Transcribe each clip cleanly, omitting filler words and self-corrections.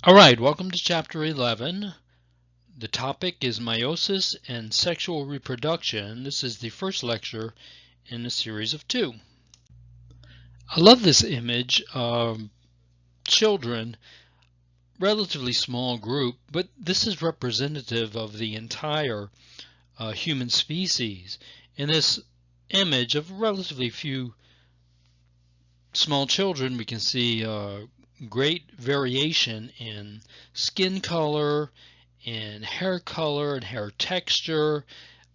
All right, welcome to Chapter 11. The topic is meiosis and sexual reproduction. This is the first lecture in a series of 2. I love this image of children, relatively small group, but this is representative of the entire human species. In this image of relatively few small children, we can see great variation in skin color, in hair color and hair texture,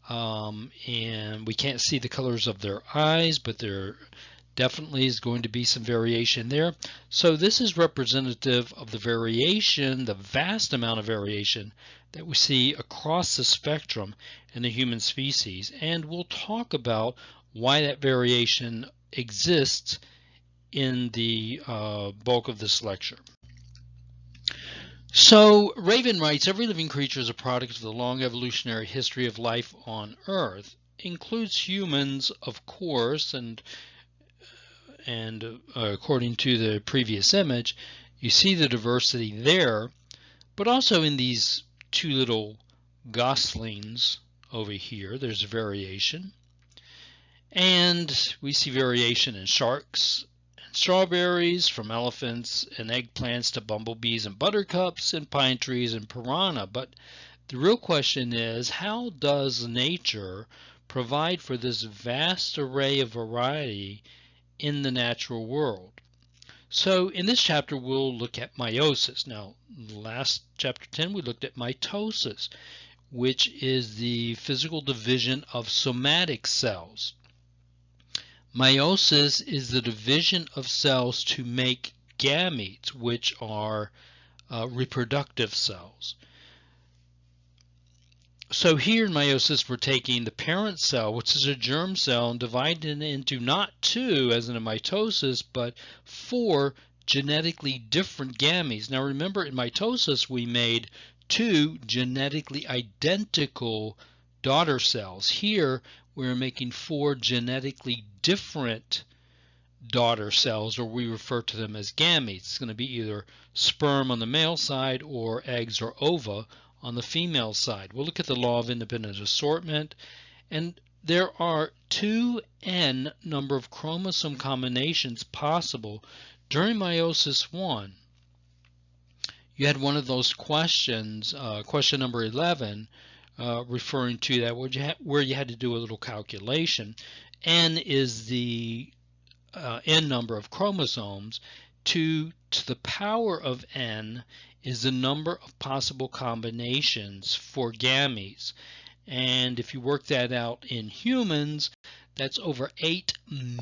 and we can't see the colors of their eyes, but there definitely is going to be some variation there. So this is representative of the variation, the vast amount of variation that we see across the spectrum in the human species, and we'll talk about why that variation exists in the bulk of this lecture. So Raven writes, every living creature is a product of the long evolutionary history of life on Earth. Includes humans, of course, and according to the previous image, you see the diversity there, but also in these two little goslings over here, there's a variation. And we see variation in sharks, strawberries, from elephants and eggplants to bumblebees and buttercups and pine trees and piranha. But the real question is, how does nature provide for this vast array of variety in the natural world? So in this chapter we'll look at meiosis. Now, last chapter 10 we looked at mitosis, which is the physical division of somatic cells. Meiosis is the division of cells to make gametes, which are reproductive cells. So here in meiosis, we're taking the parent cell, which is a germ cell, and dividing it into not 2, as in a mitosis, but 4 genetically different gametes. Now remember, in mitosis, we made 2 genetically identical daughter cells. Here, we're making 4 genetically different daughter cells, or we refer to them as gametes. It's going to be either sperm on the male side or eggs or ova on the female side. We'll look at the law of independent assortment, and there are 2n number of chromosome combinations possible. During meiosis 1, you had one of those questions, question number 11, referring to that, where you had to do a little calculation. N is the n number of chromosomes. 2 to the power of n is the number of possible combinations for gametes. And if you work that out in humans, that's over 8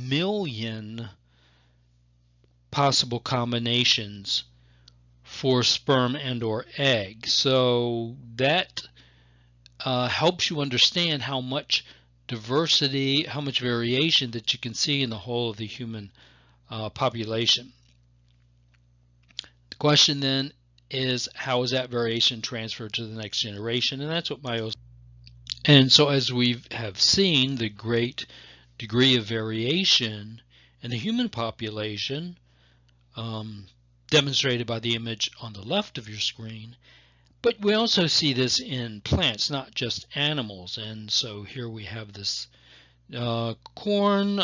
million possible combinations for sperm and or egg. So that helps you understand how much diversity, how much variation that you can see in the whole of the human population. The question then is, how is that variation transferred to the next generation? And that's what meiosis. And so as we have seen, the great degree of variation in the human population, demonstrated by the image on the left of your screen, but we also see this in plants, not just animals. And so here we have this corn.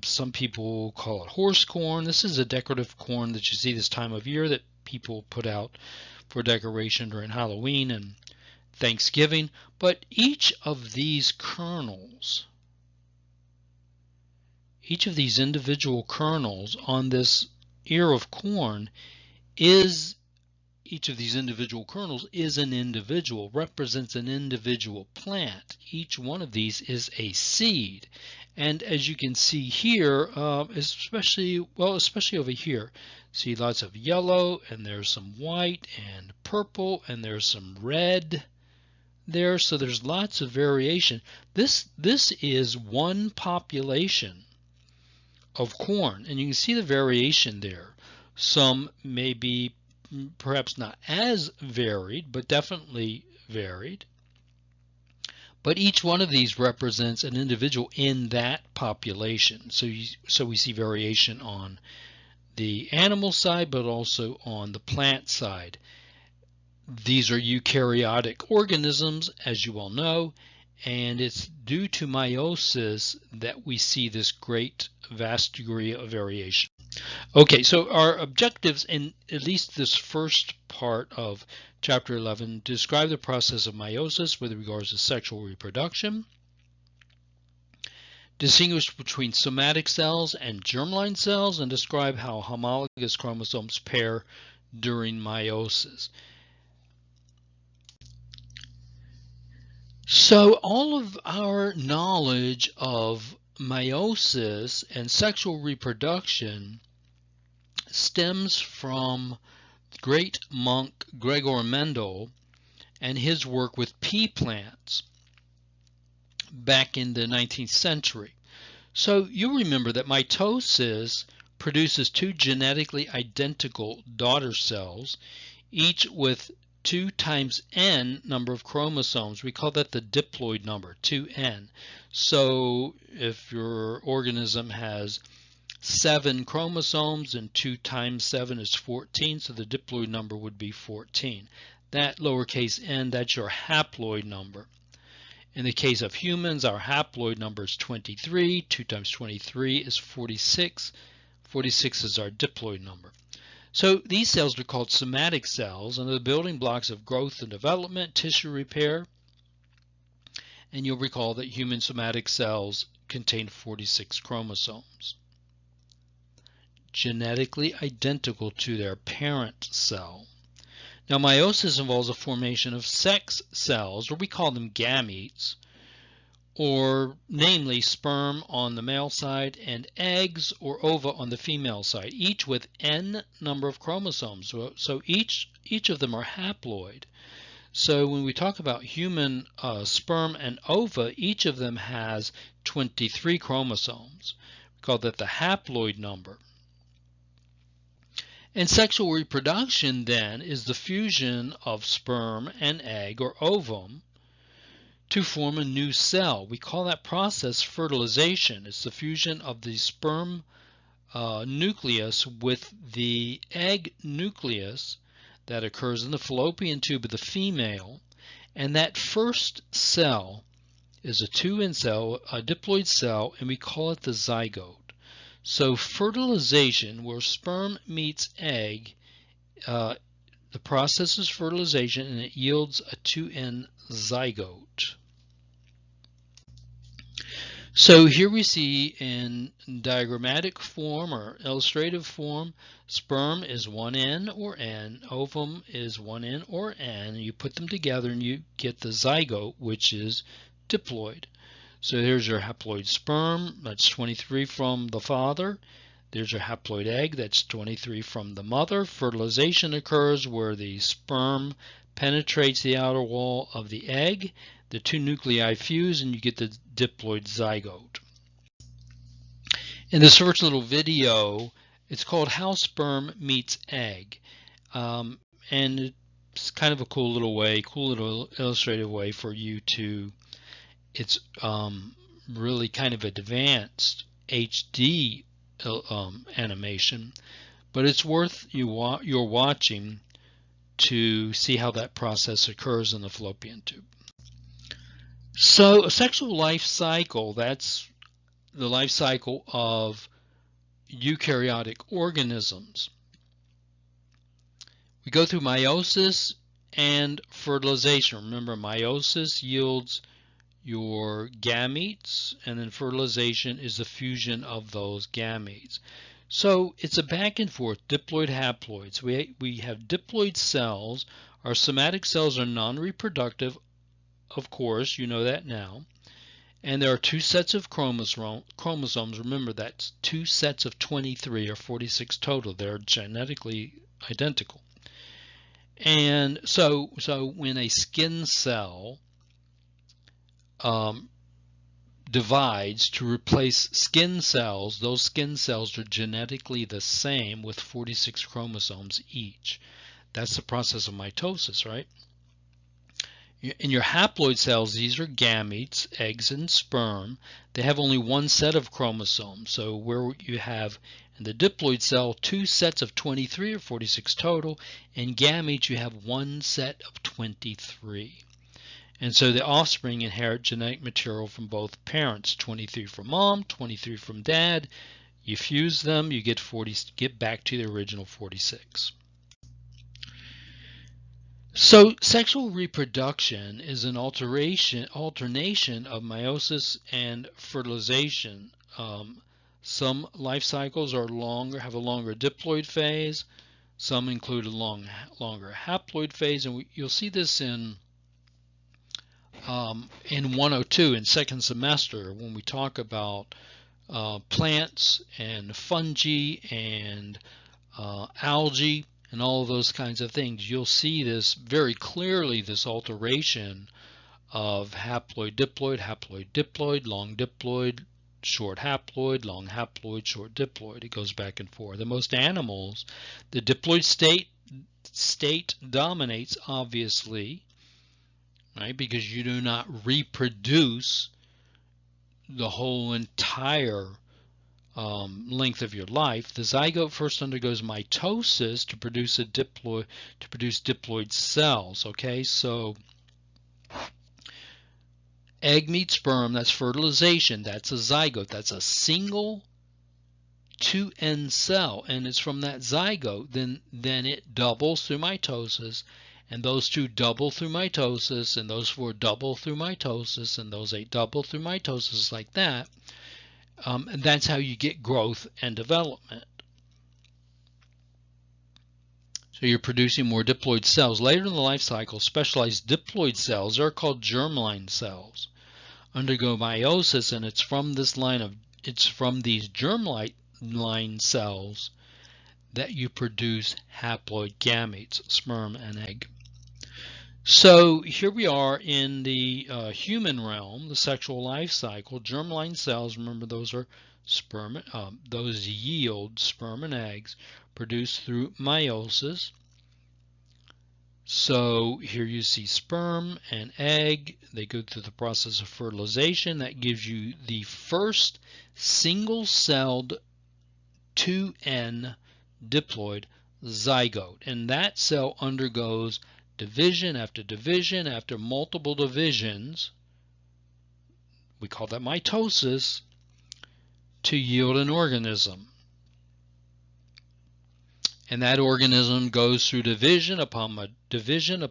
Some people call it horse corn. This is a decorative corn that you see this time of year that people put out for decoration during Halloween and Thanksgiving. But each of these kernels, each of these individual kernels on this ear of corn is each of these individual kernels is an individual, represents an individual plant. Each one of these is a seed. And as you can see here, especially over here, see lots of yellow, and there's some white and purple, and there's some red there. So there's lots of variation. This is one population of corn, and you can see the variation there. Some may be perhaps not as varied, but definitely varied. But each one of these represents an individual in that population. So we see variation on the animal side, but also on the plant side. These are eukaryotic organisms, as you all know, and it's due to meiosis that we see this great vast degree of variation. Okay, so our objectives in at least this first part of Chapter 11 describe the process of meiosis with regards to sexual reproduction, distinguish between somatic cells and germline cells, and describe how homologous chromosomes pair during meiosis. So all of our knowledge of meiosis and sexual reproduction stems from great monk Gregor Mendel and his work with pea plants back in the 19th century. So you remember that mitosis produces two genetically identical daughter cells, each with 2 times n number of chromosomes. We call that the diploid number, 2n. So if your organism has 7 chromosomes, and 2 times 7 is 14, so the diploid number would be 14. That lowercase n, that's your haploid number. In the case of humans, our haploid number is 23. 2 times 23 is 46. 46 is our diploid number. So these cells are called somatic cells, and are the building blocks of growth and development, tissue repair. And you'll recall that human somatic cells contain 46 chromosomes, genetically identical to their parent cell. Now, meiosis involves the formation of sex cells, or we call them gametes, or namely sperm on the male side and eggs or ova on the female side, each with n number of chromosomes. So each of them are haploid. So when we talk about human sperm and ova, each of them has 23 chromosomes. We call that the haploid number. And sexual reproduction then is the fusion of sperm and egg or ovum to form a new cell. We call that process fertilization. It's the fusion of the sperm nucleus with the egg nucleus that occurs in the fallopian tube of the female. And that first cell is a 2N cell, a diploid cell, and we call it the zygote. So fertilization, where sperm meets egg, the process is fertilization, and it yields a 2N zygote. So here we see in diagrammatic form or illustrative form, sperm is 1N or N, ovum is 1N or N. You put them together and you get the zygote, which is diploid. So here's your haploid sperm, that's 23 from the father. There's your haploid egg, that's 23 from the mother. Fertilization occurs where the sperm penetrates the outer wall of the egg. The two nuclei fuse and you get the diploid zygote. In this first little video, it's called How Sperm Meets Egg. And it's kind of a cool little way, cool little illustrative way for you to, it's really kind of advanced HD animation, but it's worth your watching to see how that process occurs in the fallopian tube. So a sexual life cycle, that's the life cycle of eukaryotic organisms. We go through meiosis and fertilization. Remember, meiosis yields your gametes, and then fertilization is the fusion of those gametes. So it's a back and forth, diploid haploids. We have diploid cells. Our somatic cells are non-reproductive, of course, you know that now. And there are 2 sets of chromosomes. Remember, that's 2 sets of 23 or 46 total. They're genetically identical. And so when a skin cell divides to replace skin cells, those skin cells are genetically the same with 46 chromosomes each. That's the process of mitosis, right? In your haploid cells, these are gametes, eggs and sperm. They have only one set of chromosomes. So where you have in the diploid cell 2 sets of 23 or 46 total, in gametes you have one set of 23. And so the offspring inherit genetic material from both parents, 23 from mom, 23 from dad. You fuse them, you get back to the original 46. So sexual reproduction is an alternation of meiosis and fertilization. Some life cycles are longer, have a longer diploid phase. Some include a longer haploid phase, and you'll see this in 102 in second semester when we talk about plants and fungi and algae and all of those kinds of things. You'll see this very clearly, this alteration of haploid, diploid, long diploid, short haploid, long haploid, short diploid. It goes back and forth. In most animals, the diploid state dominates, obviously, right? Because you do not reproduce the whole entire length of your life. The zygote first undergoes mitosis to produce diploid cells. Okay, so egg meets sperm, that's fertilization, that's a zygote, that's a single 2N cell, and it's from that zygote then it doubles through mitosis, and those 2 double through mitosis, and those 4 double through mitosis, and those 8 double through mitosis, like that. And that's how you get growth and development. So you're producing more diploid cells. Later in the life cycle, specialized diploid cells, they're called germline cells, undergo meiosis, and it's from these germline cells that you produce haploid gametes, sperm and egg. So here we are in the human realm, the sexual life cycle. Germline cells, remember, those are sperm. Those yield sperm and eggs produced through meiosis. So here you see sperm and egg. They go through the process of fertilization. That gives you the first single-celled 2N diploid zygote, and that cell undergoes division after multiple divisions, we call that mitosis, to yield an organism. And that organism goes through division upon division,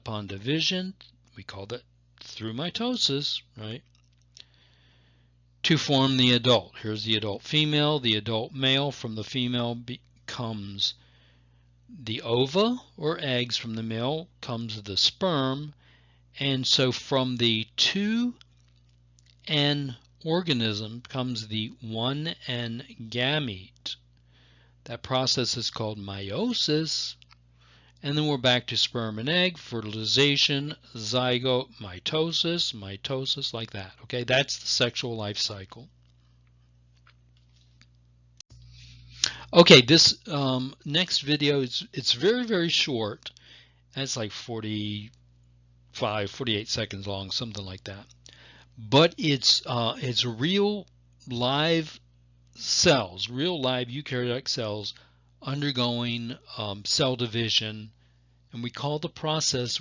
we call that through mitosis, right, to form the adult. Here's the adult female, the adult male. From the female becomes the ova or eggs, from the male comes the sperm, and so from the 2N organism comes the 1N gamete. That process is called meiosis, and then we're back to sperm and egg, fertilization, zygote, mitosis, like that. Okay, that's the sexual life cycle. Okay, this next video, it's very, very short. It's like 48 seconds long, something like that. But it's real live cells, real live eukaryotic cells undergoing cell division. And we call the process,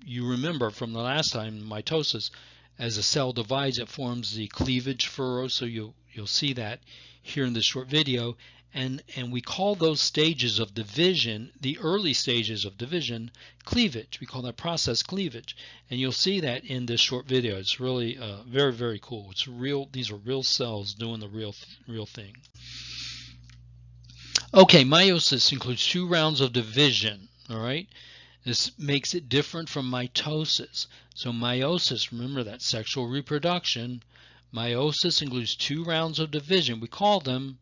you remember from the last time, mitosis. As a cell divides, it forms the cleavage furrow. So you'll see that here in this short video. And we call those stages of division, the early stages of division, cleavage. We call that process cleavage. And you'll see that in this short video. It's really very, very cool. It's real. These are real cells doing the real thing. Okay, meiosis includes 2 rounds of division. All right. This makes it different from mitosis. So meiosis, remember that sexual reproduction. Meiosis includes 2 rounds of division. We call them,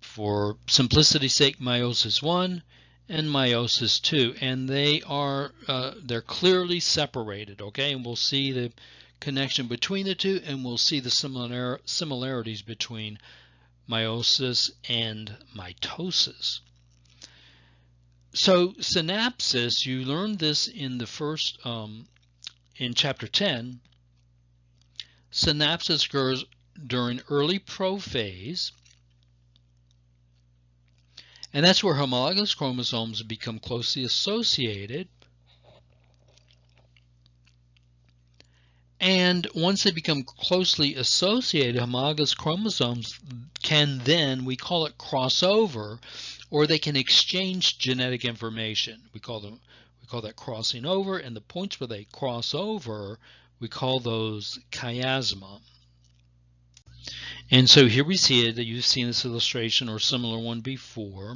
for simplicity's sake, meiosis 1 and meiosis 2, and they're clearly separated. Okay, and we'll see the connection between the two, and we'll see the similarities between meiosis and mitosis. So synapsis, you learned this in the first, in chapter 10. Synapsis occurs during early prophase, and that's where homologous chromosomes become closely associated. And once they become closely associated, homologous chromosomes can then, we call it crossover, or they can exchange genetic information. We call that crossing over, and the points where they cross over, we call those chiasma. And so here we see it, that you've seen this illustration or similar one before.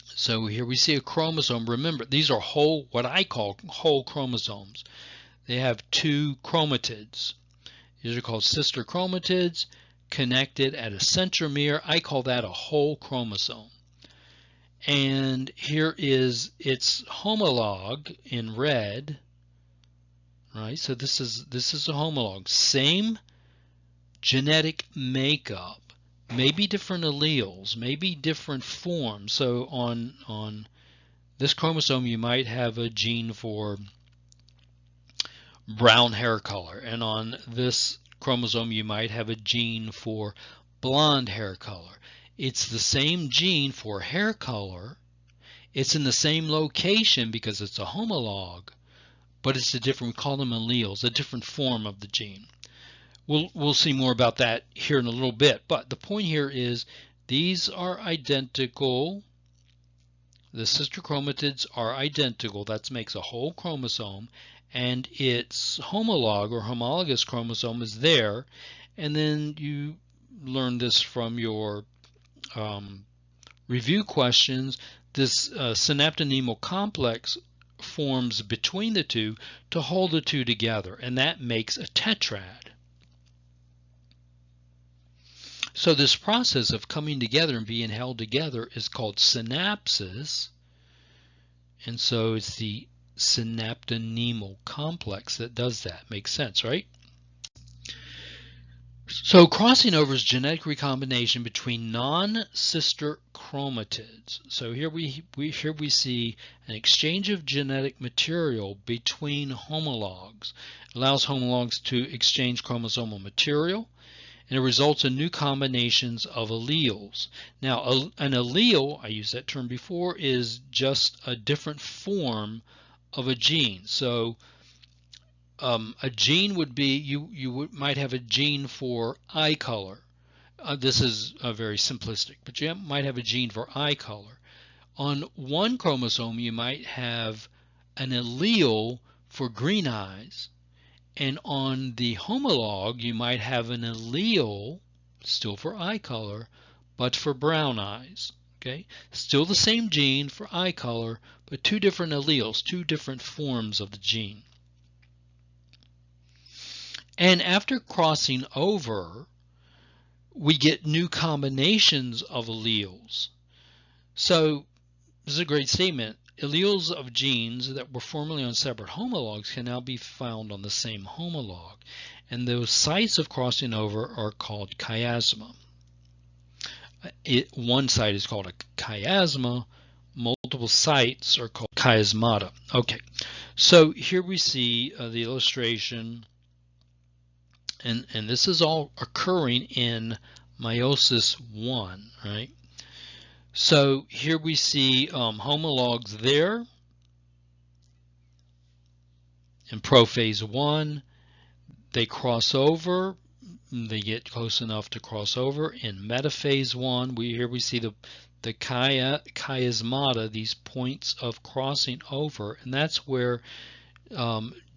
So here we see a chromosome. Remember, these are whole, what I call whole chromosomes. They have two chromatids. These are called sister chromatids connected at a centromere. I call that a whole chromosome. And here is its homologue in red, right? So this is a homologue. Same genetic makeup, maybe different alleles, maybe different forms. So on this chromosome you might have a gene for brown hair color, and on this chromosome you might have a gene for blonde hair color. It's the same gene for hair color. It's in the same location because it's a homologue, but it's a different, we call them alleles, a different form of the gene. We'll see more about that here in a little bit, but the point here is these are identical. The sister chromatids are identical. That makes a whole chromosome, and its homologue or homologous chromosome is there. And then you learn this from your review questions. This synaptonemal complex forms between the two to hold the two together, and that makes a tetrad. So this process of coming together and being held together is called synapsis, and so it's the synaptonemal complex that does that. Makes sense, right? So crossing over is genetic recombination between non-sister chromatids. So here we see an exchange of genetic material between homologues. It allows homologues to exchange chromosomal material, and it results in new combinations of alleles. Now, an allele, I used that term before, is just a different form of a gene. So a gene would be, you might have a gene for eye color. This is very simplistic, but you might have a gene for eye color. On one chromosome, you might have an allele for green eyes, and on the homologue, you might have an allele, still for eye color, but for brown eyes. Okay, still the same gene for eye color, but two different alleles, two different forms of the gene. And after crossing over, we get new combinations of alleles. So this is a great statement. Alleles of genes that were formerly on separate homologues can now be found on the same homologue. And those sites of crossing over are called chiasma. One site is called a chiasma. Multiple sites are called chiasmata. Okay, so here we see the illustration. And this is all occurring in meiosis 1, right? So here we see homologues there in prophase 1. They cross over. They get close enough to cross over. In metaphase 1, here we see the chiasmata, these points of crossing over, and that's where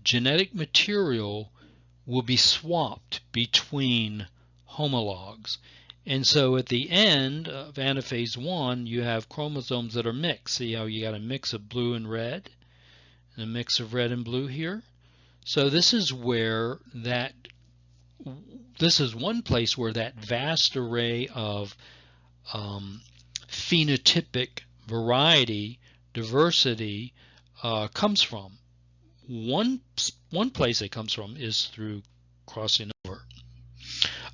genetic material will be swapped between homologues. And so at the end of anaphase 1, you have chromosomes that are mixed. See how you got a mix of blue and red, and a mix of red and blue here? So this is where this is one place where that vast array of phenotypic variety, diversity comes from. One place it comes from is through crossing over.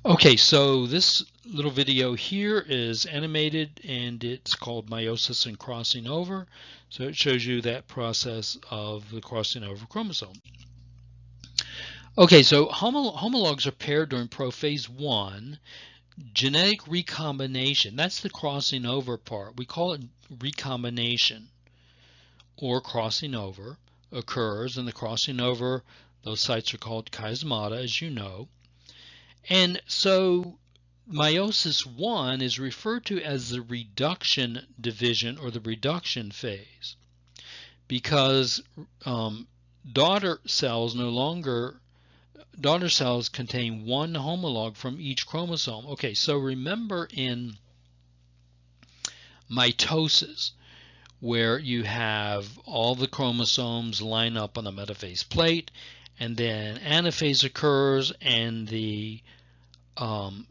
Okay, so this little video here is animated and it's called Meiosis and Crossing Over. So it shows you that process of the crossing over chromosome. Okay, so homologs are paired during prophase 1. Genetic recombination, that's the crossing over part. We call it recombination or crossing over occurs, and the crossing over, those sites are called chiasmata, as you know. And so meiosis 1 is referred to as the reduction division or the reduction phase because daughter cells contain one homolog from each chromosome. Okay, so remember in mitosis, where you have all the chromosomes line up on the metaphase plate, and then anaphase occurs, and the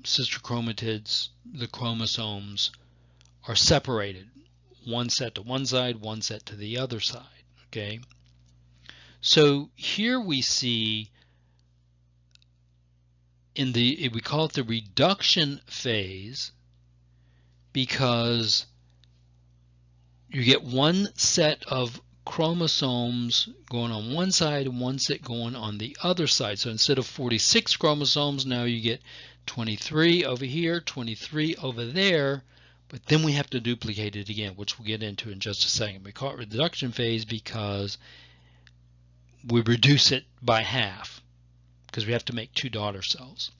sister chromatids, the chromosomes, are separated. One set to one side, one set to the other side. Okay, so here we see we call it the reduction phase because you get one set of chromosomes going on one side and one set going on the other side. So instead of 46 chromosomes, now you get 23 over here, 23 over there, but then we have to duplicate it again, which we'll get into in just a second. We call it reduction phase because we reduce it by half because we have to make two daughter cells.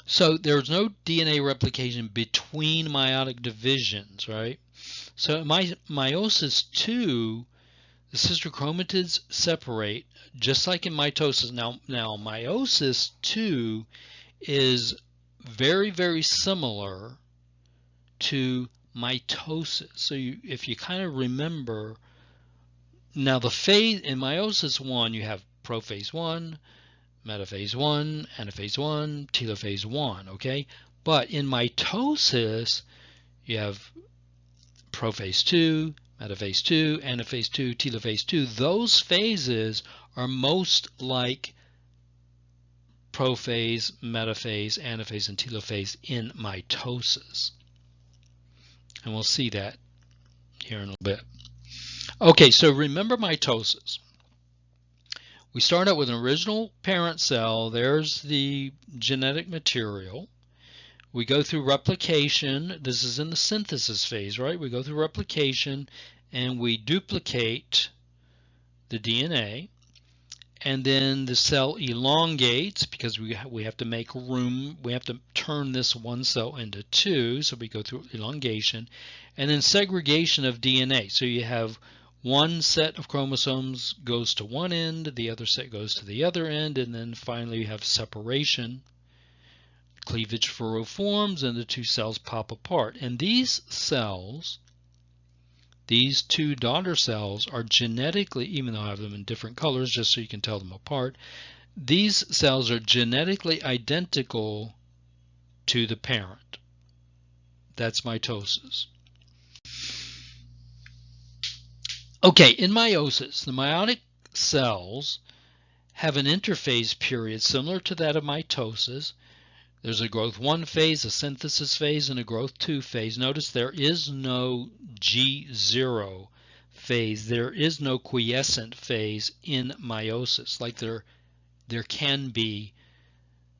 So there's no DNA replication between meiotic divisions, right? So in meiosis 2, the sister chromatids separate just like in mitosis. Now meiosis 2 is very, very similar to mitosis. So if you kind of remember, now the phase in meiosis 1, you have prophase 1, metaphase 1, anaphase 1, telophase 1, okay? But in mitosis, you have prophase 2, metaphase 2, anaphase 2, telophase 2. Those phases are most like prophase, metaphase, anaphase, and telophase in mitosis. And we'll see that here in a little bit. Okay, so remember mitosis. We start out with an original parent cell. There's the genetic material. We go through replication. This is in the synthesis phase, right? We go through replication and we duplicate the DNA. And then the cell elongates because we have to make room. We have to turn this one cell into two. So we go through elongation. And then segregation of DNA. So you have one set of chromosomes goes to one end, the other set goes to the other end, and then finally you have separation. Cleavage furrow forms and the two cells pop apart. And these cells, these two daughter cells, are genetically, even though I have them in different colors just so you can tell them apart, these cells are genetically identical to the parent. That's mitosis. Okay, in meiosis, the meiotic cells have an interphase period similar to that of mitosis. There's a growth 1 phase, a synthesis phase, and a growth 2 phase. Notice there is no G0 phase. There is no quiescent phase in meiosis like there can be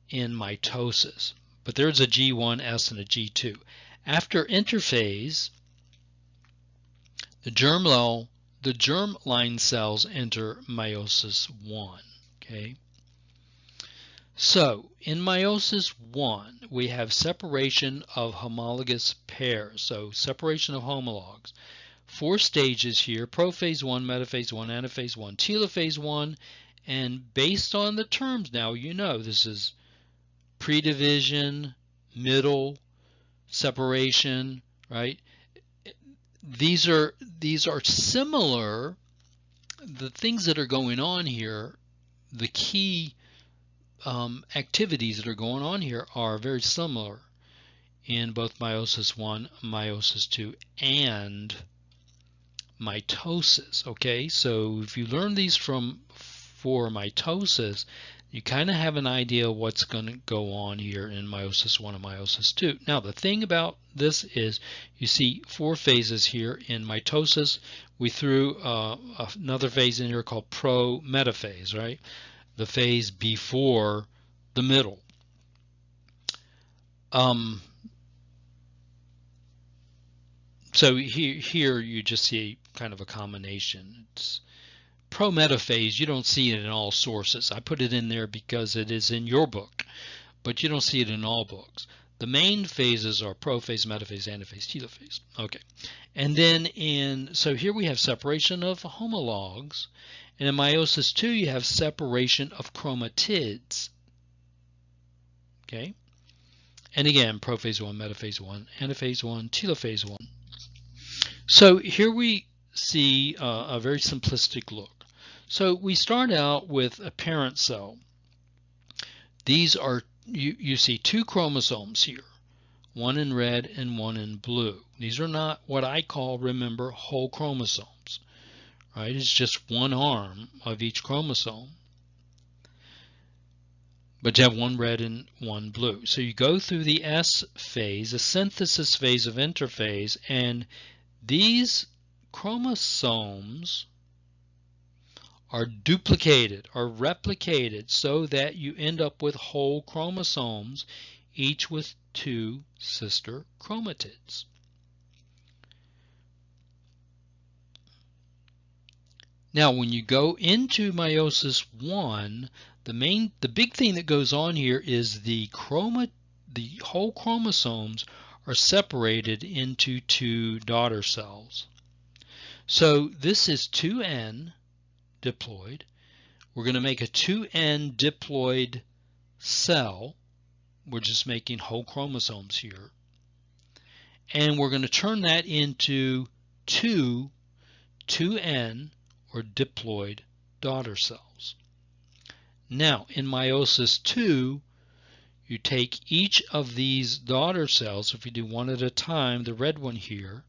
in mitosis. But there's a G1S and a G2. After interphase, the germline cells enter meiosis 1. Okay. So in meiosis 1, we have separation of homologous pairs. So separation of homologs. 4 stages here: prophase 1, metaphase 1, anaphase 1, telophase 1. And based on the terms now, you know this is pre-division, middle, separation, right? These are similar. The things that are going on here, the key activities that are going on here are very similar in both meiosis 1, meiosis 2, and mitosis. Okay, so if you learn these for mitosis, you kind of have an idea of what's going to go on here in meiosis 1 and meiosis 2. Now, the thing about this is you see 4 phases here in mitosis. We threw another phase in here called pro-metaphase, right? The phase before the middle. So here you just see kind of a combination. It's pro-metaphase, you don't see it in all sources. I put it in there because it is in your book, but you don't see it in all books. The main phases are prophase, metaphase, anaphase, telophase. Okay, and then so here we have separation of homologs, and in meiosis 2 you have separation of chromatids. Okay, and again, prophase 1, metaphase 1, anaphase 1, telophase 1. So here we see a very simplistic look. So we start out with a parent cell. These are, you see 2 chromosomes here, one in red and one in blue. These are not what I call, remember, whole chromosomes, right? It's just one arm of each chromosome. But you have one red and one blue. So you go through the S phase, a synthesis phase of interphase, and these chromosomes are duplicated or replicated so that you end up with whole chromosomes, each with 2 sister chromatids. Now, when you go into meiosis 1, the big thing that goes on here is the whole chromosomes are separated into 2 daughter cells. So this is 2N diploid. We're going to make a 2N diploid cell. We're just making whole chromosomes here. And we're going to turn that into 2 2N or diploid daughter cells. Now, in meiosis 2, you take each of these daughter cells, if we do one at a time, the red one here,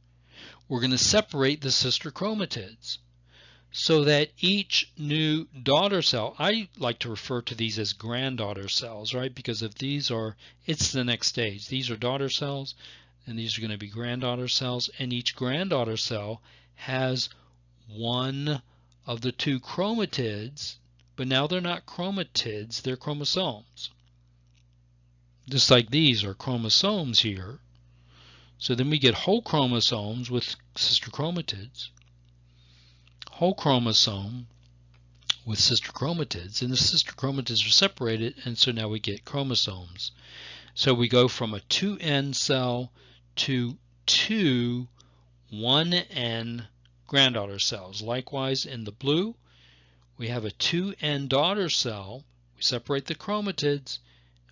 we're going to separate the sister chromatids so that each new daughter cell, I like to refer to these as granddaughter cells, right? Because if these are, it's the next stage. These are daughter cells, and these are going to be granddaughter cells, and each granddaughter cell has one of the 2 chromatids, but now they're not chromatids, they're chromosomes. Just like these are chromosomes here. So then we get whole chromosomes with sister chromatids, whole chromosome with sister chromatids, and the sister chromatids are separated, and so now we get chromosomes. So we go from a 2N cell to 2 1N granddaughter cells. Likewise, in the blue, we have a 2N daughter cell. We separate the chromatids,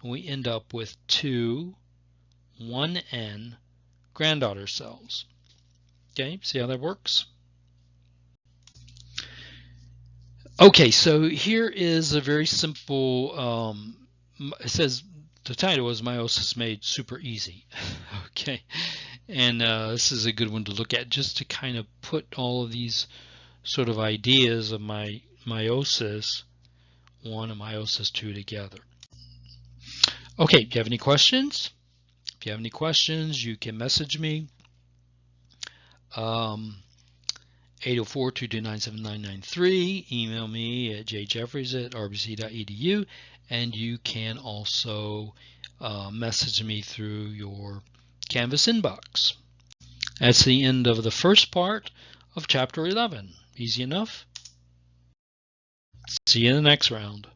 and we end up with 2 1N granddaughter cells. Okay, see how that works? Okay, so here is a very simple, it says the title is Meiosis Made Super Easy. Okay, and this is a good one to look at just to kind of put all of these sort of ideas of my meiosis 1 and meiosis 2 together. Okay, do you have any questions? If you have any questions, you can message me. 804-229-7993. Email me at jjeffries@rbc.edu, and you can also message me through your Canvas inbox. That's the end of the first part of Chapter 11. Easy enough? See you in the next round.